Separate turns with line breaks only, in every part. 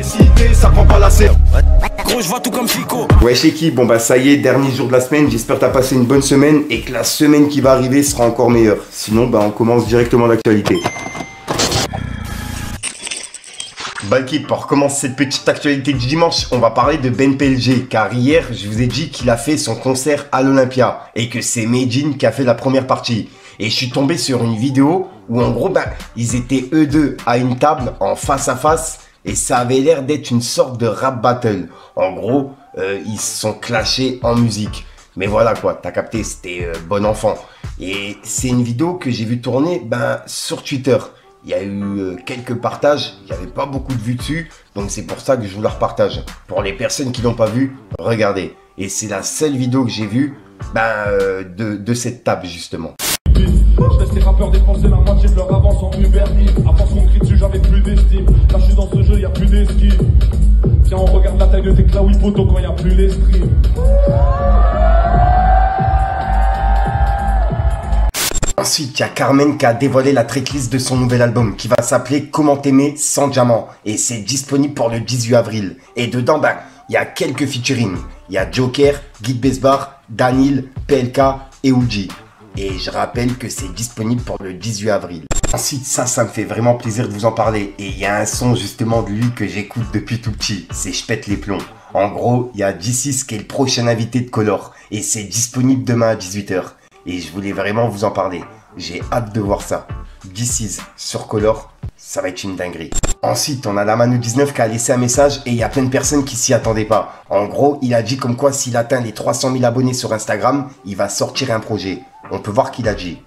publicité, ça prend pas la serre.
Gros, je vois tout comme Fico.
Wesh équipe, bon bah ça y est, dernier jour de la semaine, j'espère que t'as passé une bonne semaine et que la semaine qui va arriver sera encore meilleure. Sinon bah on commence directement l'actualité. Bah équipe, pour commencer cette petite actualité du dimanche, on va parler de Ben PLG, car hier je vous ai dit qu'il a fait son concert à l'Olympia et que c'est Medjin qui a fait la première partie. Et je suis tombé sur une vidéo où en gros bah ils étaient eux deux à une table en face à face. Et ça avait l'air d'être une sorte de rap battle. En gros, ils se sont clashés en musique. Mais voilà quoi, t'as capté, c'était bon enfant. Et c'est une vidéo que j'ai vu tourner sur Twitter. Il y a eu quelques partages, il n'y avait pas beaucoup de vues dessus. Donc c'est pour ça que je vous la repartage. Pour les personnes qui l'ont pas vu, regardez. Et c'est la seule vidéo que j'ai vue de cette table justement.
Je laisse les rappeurs dépenser la moitié de leur avance en Uber Eats. À force qu'on crie dessus, j'avais plus d'estime. Là, je suis dans ce jeu, y'a plus d'esquive. Tiens, on regarde la taille de tes claouis poteaux quand y'a plus les streams.
Ensuite, il y a Carmen qui a dévoilé la tracklist de son nouvel album qui va s'appeler Comment t'aimer sans diamant. Et c'est disponible pour le 18 avril. Et dedans, il y a quelques featuring. Il y a Joker, Guide Besbar, Danil, PLK et Uji. Et je rappelle que c'est disponible pour le 18 avril. Ensuite, ça me fait vraiment plaisir de vous en parler. Et il y a un son justement de lui que j'écoute depuis tout petit. C'est Je pète les plombs. En gros, il y a D6 qui est le prochain invité de Color. Et c'est disponible demain à 18 h. Et je voulais vraiment vous en parler. J'ai hâte de voir ça. D6 sur Color, ça va être une dinguerie. Ensuite, on a la Manu 19 qui a laissé un message et il y a plein de personnes qui s'y attendaient pas. En gros, il a dit comme quoi s'il atteint les 300 000 abonnés sur Instagram, il va sortir un projet. On peut voir qu'il a dit.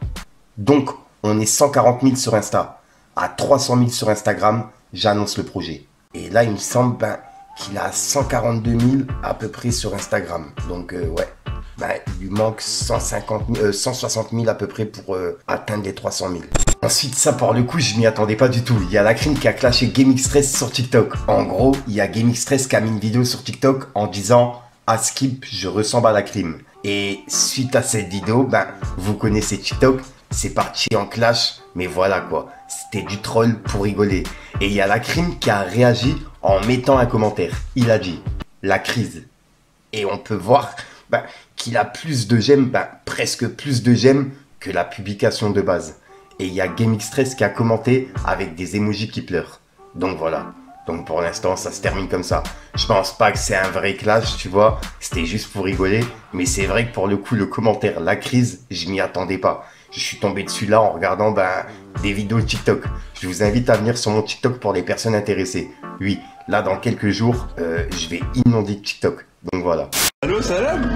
Donc, on est 140 000 sur Insta. À 300 000 sur Instagram, j'annonce le projet. Et là, il me semble qu'il a 142 000 à peu près sur Instagram. Donc, ouais. Il lui manque 160 000 à peu près pour atteindre les 300 000. Ensuite, ça pour le coup, je m'y attendais pas du tout. Il y a la crime qui a clashé GameXpress sur TikTok. En gros, il y a GameXpress qui a mis une vidéo sur TikTok en disant « À Skip, je ressemble à la crime ». Et suite à cette vidéo, vous connaissez TikTok, c'est parti en clash. Mais voilà quoi, c'était du troll pour rigoler. Et il y a la crime qui a réagi en mettant un commentaire. Il a dit « La crise ». Et on peut voir qu'il a plus de j'aime, presque plus de j'aime que la publication de base. Et il y a GameXpress qui a commenté avec des emojis qui pleurent. Donc voilà. Donc pour l'instant, ça se termine comme ça. Je pense pas que c'est un vrai clash, tu vois. C'était juste pour rigoler. Mais c'est vrai que pour le coup, le commentaire, la crise, je m'y attendais pas. Je suis tombé dessus là en regardant des vidéos de TikTok. Je vous invite à venir sur mon TikTok pour les personnes intéressées. Oui, là dans quelques jours, je vais inonder TikTok. Donc voilà.
Allô, salam.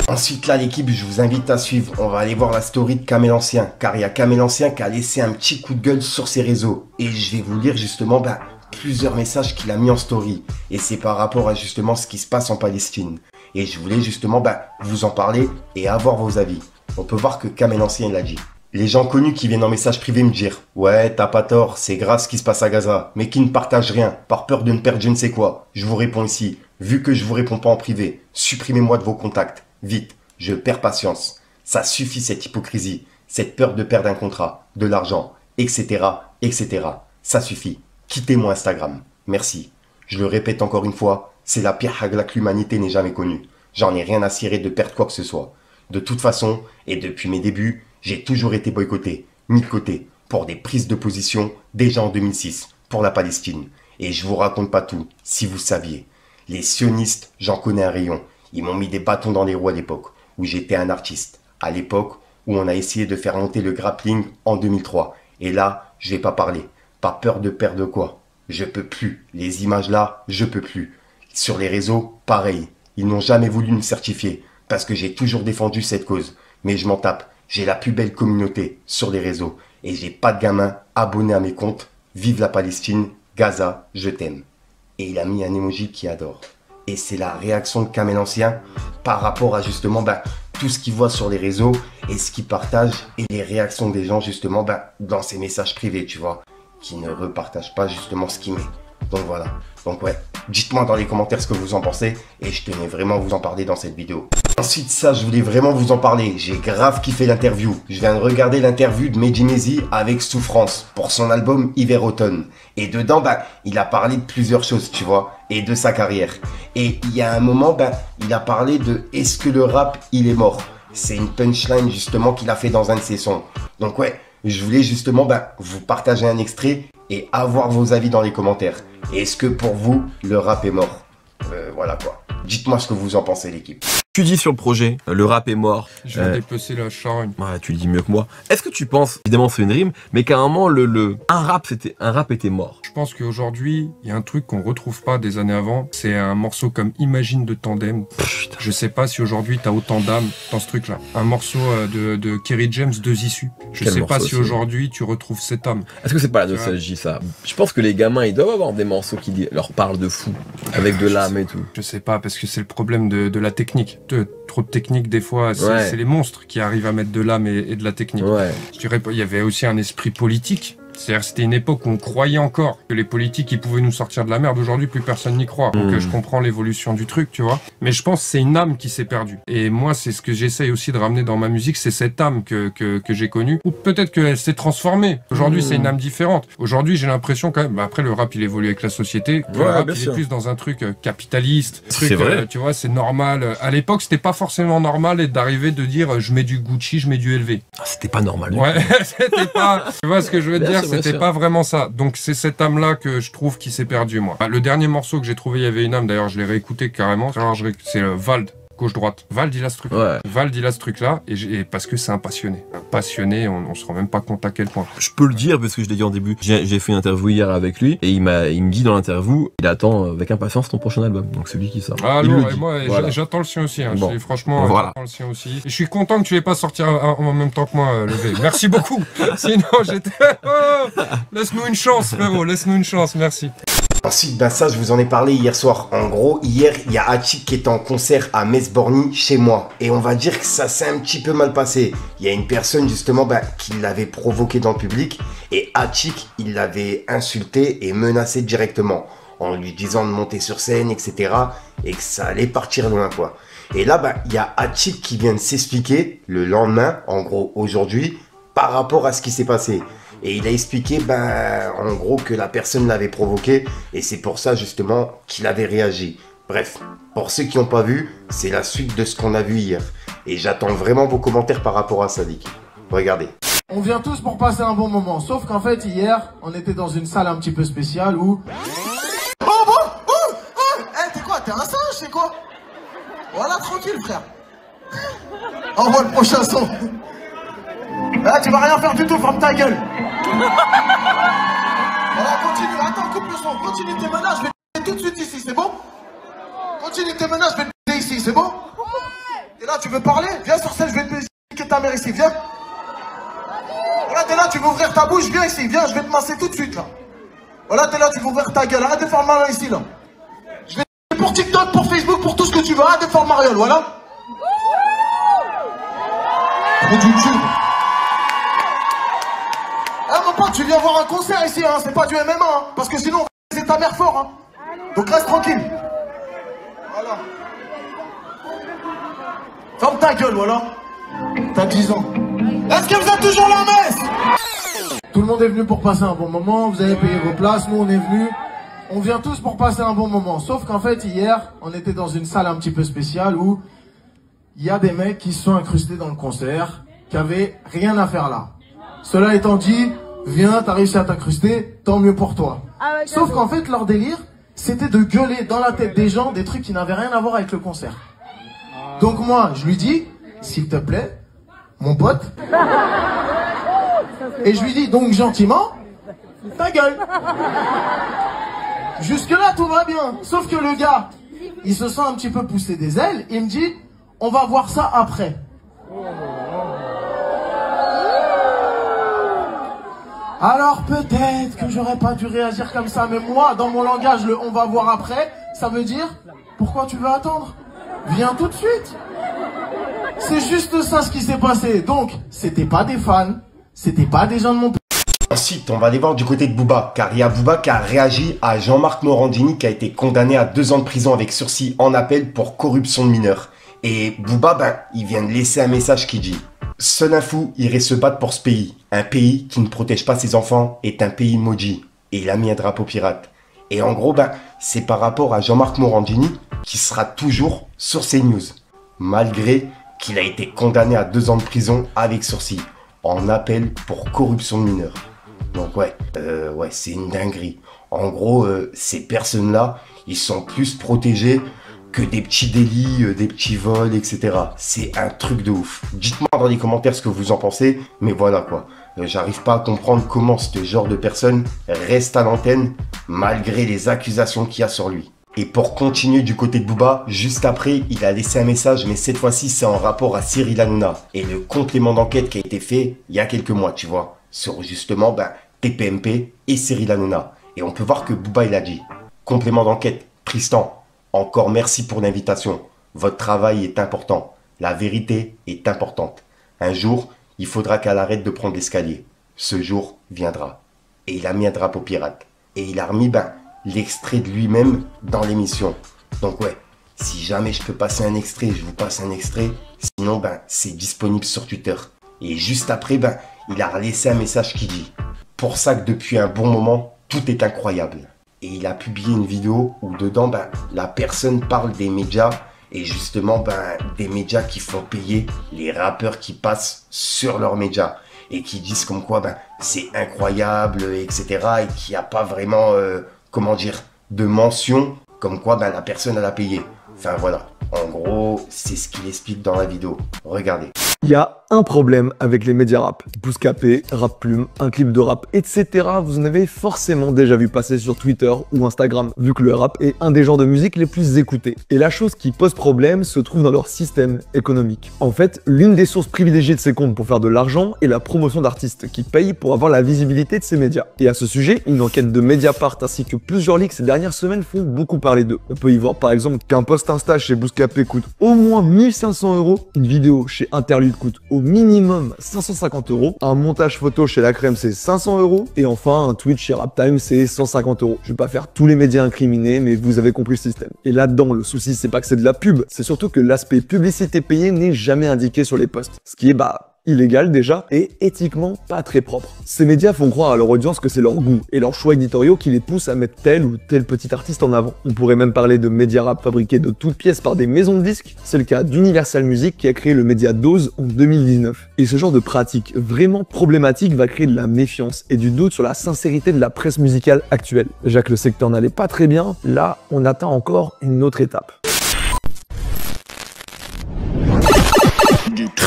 Ensuite là l'équipe, je vous invite à suivre. On va aller voir la story de Kamel Ancien. Car il y a Kamel Ancien qui a laissé un petit coup de gueule sur ses réseaux. Et je vais vous lire justement plusieurs messages qu'il a mis en story. Et c'est par rapport à justement ce qui se passe en Palestine. Et je voulais justement vous en parler et avoir vos avis. On peut voir que Kamel Ancien il a dit. Les gens connus qui viennent en message privé me dire « Ouais, t'as pas tort, c'est grave ce qui se passe à Gaza, mais qui ne partagent rien, par peur de ne perdre je ne sais quoi. » Je vous réponds ici, vu que je vous réponds pas en privé, supprimez-moi de vos contacts. Vite, je perds patience. Ça suffit cette hypocrisie, cette peur de perdre un contrat, de l'argent, etc., etc. Ça suffit. Quittez-moi Instagram. Merci. Je le répète encore une fois, c'est la pire hagle que l'humanité n'ait jamais connue. J'en ai rien à cirer de perdre quoi que ce soit. De toute façon, et depuis mes débuts, j'ai toujours été boycotté, mis de côté, pour des prises de position déjà en 2006, pour la Palestine. Et je vous raconte pas tout, si vous saviez. Les sionistes, j'en connais un rayon. Ils m'ont mis des bâtons dans les roues à l'époque, où j'étais un artiste. À l'époque, où on a essayé de faire monter le grappling en 2003. Et là, je vais pas parler. Pas peur de perdre quoi. Je peux plus. Les images là, je peux plus. Sur les réseaux, pareil. Ils n'ont jamais voulu me certifier, parce que j'ai toujours défendu cette cause. Mais je m'en tape. J'ai la plus belle communauté sur les réseaux. Et j'ai pas de gamins abonnés à mes comptes. Vive la Palestine, Gaza, je t'aime. Et il a mis un emoji qui adore. Et c'est la réaction de Kamel Ancien par rapport à justement tout ce qu'il voit sur les réseaux et ce qu'il partage et les réactions des gens justement dans ses messages privés, tu vois, qui ne repartagent pas justement ce qu'il met. Donc voilà. Donc ouais, dites-moi dans les commentaires ce que vous en pensez et je tenais vraiment à vous en parler dans cette vidéo. Ensuite ça, je voulais vraiment vous en parler, j'ai grave kiffé l'interview. Je viens de regarder l'interview de Mehdi Maizy avec Souffrance pour son album Hiver-Automne. Et dedans, il a parlé de plusieurs choses, tu vois, et de sa carrière. Et il y a un moment, il a parlé de « Est-ce que le rap, il est mort ?» C'est une punchline justement qu'il a fait dans un de ses sons. Donc ouais, je voulais justement vous partager un extrait et avoir vos avis dans les commentaires. Est-ce que pour vous, le rap est mort? Voilà quoi. Dites-moi ce que vous en pensez, l'équipe.
Tu dis sur le projet, le rap est mort.
Je vais dépecer la charogne.
Ouais, tu le dis mieux que moi. Est-ce que tu penses, évidemment c'est une rime, mais qu'à un moment un rap était mort?
Je pense qu'aujourd'hui, il y a un truc qu'on retrouve pas des années avant. C'est un morceau comme Imagine de Tandem.
Putain.
Je sais pas si aujourd'hui t'as autant d'âme dans ce truc-là. Un morceau de Kerry James, Deux Issues. Je sais pas si aujourd'hui tu retrouves cette âme.
Est-ce que c'est pas la nostalgie ça? Je pense que les gamins ils doivent avoir des morceaux qui leur parlent de fou, avec de l'âme et tout.
Je sais pas, parce que c'est le problème de la technique. Trop de technique des fois, c'est les monstres qui arrivent à mettre de l'âme et de la technique.
Ouais.
Je dirais, il y avait aussi un esprit politique. C'est-à-dire c'était une époque où on croyait encore que les politiques ils pouvaient nous sortir de la merde. Aujourd'hui, plus personne n'y croit. Donc je comprends l'évolution du truc, tu vois. Mais je pense que c'est une âme qui s'est perdue. Et moi, c'est ce que j'essaye aussi de ramener dans ma musique, c'est cette âme que j'ai connue. Ou peut-être qu'elle s'est transformée. Aujourd'hui, c'est une âme différente. Aujourd'hui, j'ai l'impression quand même, après le rap, il évolue avec la société. Le rap, il est plus dans un truc capitaliste.
C'est vrai.
Tu vois, c'est normal. À l'époque, c'était pas forcément normal d'arriver de dire je mets du Gucci, je mets du LV.
Ah, c'était pas normal.
Ouais, c'était pas... Tu vois ce que je veux dire? C'était pas vraiment ça. Donc c'est cette âme-là que je trouve qui s'est perdue, moi. Le dernier morceau que j'ai trouvé, il y avait une âme, d'ailleurs je l'ai réécouté carrément. C'est Vald, gauche-droite. Vald, il a ce truc. Ouais. Vald, il a ce truc-là, et parce que c'est un passionné. Un passionné, on se rend même pas compte à quel point.
Je peux le dire parce que je l'ai dit en début. J'ai fait une interview hier avec lui, et il me dit dans l'interview, il attend avec impatience ton prochain album. Donc celui qui sort.
Ah non, et moi, voilà. J'attends le sien aussi. Hein. Bon. Franchement, voilà. J'attends le sien aussi. Et je suis content que tu l'aies pas sorti en même temps que moi, le V. Merci beaucoup. Sinon, j'étais... Oh, laisse-nous une chance, frérot. Laisse-nous une chance. Merci.
Ensuite, ça, je vous en ai parlé hier soir. En gros, hier, il y a Attic qui était en concert à Metz-Borny, chez moi. Et on va dire que ça s'est un petit peu mal passé. Il y a une personne, justement, qui l'avait provoqué dans le public. Et Attic, il l'avait insulté et menacé directement. En lui disant de monter sur scène, etc. Et que ça allait partir loin, quoi. Et là, il y a Attic qui vient de s'expliquer le lendemain, en gros, aujourd'hui, par rapport à ce qui s'est passé. Et il a expliqué, en gros, que la personne l'avait provoqué. Et c'est pour ça, justement, qu'il avait réagi. Bref, pour ceux qui n'ont pas vu, c'est la suite de ce qu'on a vu hier. Et j'attends vraiment vos commentaires par rapport à ça, Dick. Regardez.
On vient tous pour passer un bon moment. Sauf qu'en fait, hier, on était dans une salle un petit peu spéciale où...
T'es quoi? T'es un singe, c'est quoi? Voilà, tranquille, frère. Envoie le prochain son. Tu vas rien faire du tout, ferme ta gueule. Voilà, continue, attends, coupe le son. Continue tes menaces, je vais te tout de suite ici, c'est bon? Continue tes menaces, je vais te ici, c'est bon? T'es là, tu veux parler? Viens sur scène, je vais te niquer ta mère ici, viens. Voilà, t'es là, tu veux ouvrir ta bouche, viens ici, viens, je vais te masser tout de suite, là. Voilà, t'es là, tu veux ouvrir ta gueule, arrête de faire malin ici, là. Je vais te pour TikTok, pour Facebook, pour tout ce que tu veux, arrête de faire mariole, voilà. Trop du cul. Ah mon pote, tu viens voir un concert ici, hein, c'est pas du MMA, hein, parce que sinon on va ta mère fort, hein. Donc reste tranquille. Voilà. Ferme ta gueule, voilà. T'as 10 ans. Est-ce que vous êtes toujours la messe?
Tout le monde est venu pour passer un bon moment, vous avez payé vos places, nous on est venus. On vient tous pour passer un bon moment. Sauf qu'en fait, hier, on était dans une salle un petit peu spéciale où il y a des mecs qui se sont incrustés dans le concert, qui avaient rien à faire là. Cela étant dit, viens, t'as réussi à t'incruster, tant mieux pour toi. Sauf qu'en fait, leur délire, c'était de gueuler dans la tête des gens des trucs qui n'avaient rien à voir avec le concert. Donc moi, je lui dis, s'il te plaît, mon pote. Et je lui dis donc gentiment, ta gueule. Jusque là, tout va bien. Sauf que le gars, il se sent un petit peu pousser des ailes, il me dit, on va voir ça après. Alors peut-être que j'aurais pas dû réagir comme ça, mais moi, dans mon langage, le on va voir après, ça veut dire, pourquoi tu veux attendre? Viens tout de suite. C'est juste ça ce qui s'est passé. Donc, c'était pas des fans, c'était pas des gens de mon pays.
Ensuite, on va aller voir du côté de Booba, car il y a Booba qui a réagi à Jean-Marc Morandini qui a été condamné à 2 ans de prison avec sursis en appel pour corruption de mineurs. Et Booba, ben, il vient de laisser un message qui dit « Seul un fou irait se battre pour ce pays. Un pays qui ne protège pas ses enfants est un pays maudit. » Et il a mis un drapeau pirate. Et en gros, ben, c'est par rapport à Jean-Marc Morandini qui sera toujours sur CNews, malgré qu'il a été condamné à 2 ans de prison avec sursis, en appel pour corruption de mineurs. Donc ouais, c'est une dinguerie. En gros, ces personnes-là, ils sont plus protégés que des petits délits, des petits vols, etc. C'est un truc de ouf. Dites-moi dans les commentaires ce que vous en pensez, mais voilà quoi. J'arrive pas à comprendre comment ce genre de personne reste à l'antenne malgré les accusations qu'il y a sur lui. Et pour continuer du côté de Booba, juste après, il a laissé un message, mais cette fois-ci, c'est en rapport à Cyril Hanouna et le complément d'enquête qui a été fait il y a quelques mois, tu vois, sur justement TPMP et Cyril Hanouna. Et on peut voir que Booba, il a dit « Complément d'enquête, Tristan, encore merci pour l'invitation. Votre travail est important. La vérité est importante. Un jour, il faudra qu'elle arrête de prendre l'escalier. Ce jour viendra. » Et il a mis un drapeau pirate. Et il a remis l'extrait de lui-même dans l'émission. Donc ouais, si jamais je peux passer un extrait, je vous passe un extrait. Sinon, c'est disponible sur Twitter. Et juste après, il a laissé un message qui dit « Pour ça que depuis un bon moment, tout est incroyable. » Et il a publié une vidéo où dedans, la personne parle des médias et justement des médias qui font payer les rappeurs qui passent sur leurs médias et qui disent comme quoi c'est incroyable, etc. et qu'il n'y a pas vraiment, de mention comme quoi la personne elle a payé. Enfin voilà, en gros, c'est ce qu'il explique dans la vidéo. Regardez.
Il y a un problème avec les médias rap. Bouscapé, Rap Plume, un clip de rap, etc. Vous en avez forcément déjà vu passer sur Twitter ou Instagram, vu que le rap est un des genres de musique les plus écoutés. Et la chose qui pose problème se trouve dans leur système économique. En fait, l'une des sources privilégiées de ces comptes pour faire de l'argent est la promotion d'artistes qui payent pour avoir la visibilité de ces médias. Et à ce sujet, une enquête de Mediapart ainsi que plusieurs leaks ces dernières semaines font beaucoup parler d'eux. On peut y voir par exemple qu'un post Insta chez Bouscapé coûte au moins 1500 €, une vidéo chez Interlude coûte au minimum 550 €, un montage photo chez La Crème c'est 500 €, et enfin un tweet chez Raptime c'est 150 €. Je vais pas faire tous les médias incriminés, mais vous avez compris le système. Et là-dedans, le souci c'est pas que c'est de la pub, c'est surtout que l'aspect publicité payée n'est jamais indiqué sur les posts. Ce qui est illégal déjà, et éthiquement pas très propre. Ces médias font croire à leur audience que c'est leur goût et leurs choix éditoriaux qui les poussent à mettre tel ou tel petit artiste en avant. On pourrait même parler de médias rap fabriqués de toutes pièces par des maisons de disques. C'est le cas d'Universal Music qui a créé le média Dose en 2019. Et ce genre de pratique vraiment problématique va créer de la méfiance et du doute sur la sincérité de la presse musicale actuelle. Déjà que le secteur n'allait pas très bien, là on atteint encore une autre étape.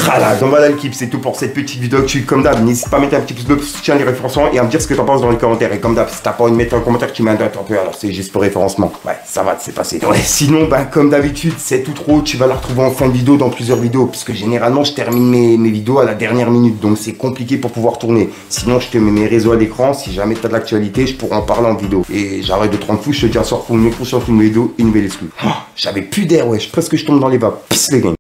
Voilà, donc voilà l'équipe, c'est tout pour cette petite vidéo. Comme d'hab, n'hésite pas à mettre un petit pouce bleu pour soutenir les référencements et à me dire ce que t'en penses dans les commentaires. Et comme d'hab, si t'as pas envie de mettre un commentaire, tu mets un doigt un peu, alors c'est juste pour référencement. Ouais, ça va, c'est passé. Ouais, sinon, comme d'habitude, c'est tout trop. Tu vas la retrouver en fin de vidéo dans plusieurs vidéos, parce que généralement, je termine mes vidéos à la dernière minute, donc c'est compliqué pour pouvoir tourner. Sinon, je te mets mes réseaux à l'écran. Si jamais t'as de l'actualité, je pourrais en parler en vidéo. Et j'arrête de te rendre fou, je te dis à soir pour une prochaine vidéo, une nouvelle exclue. Oh, j'avais plus d'air, ouais, presque je tombe dans les vapes. Peace les gars.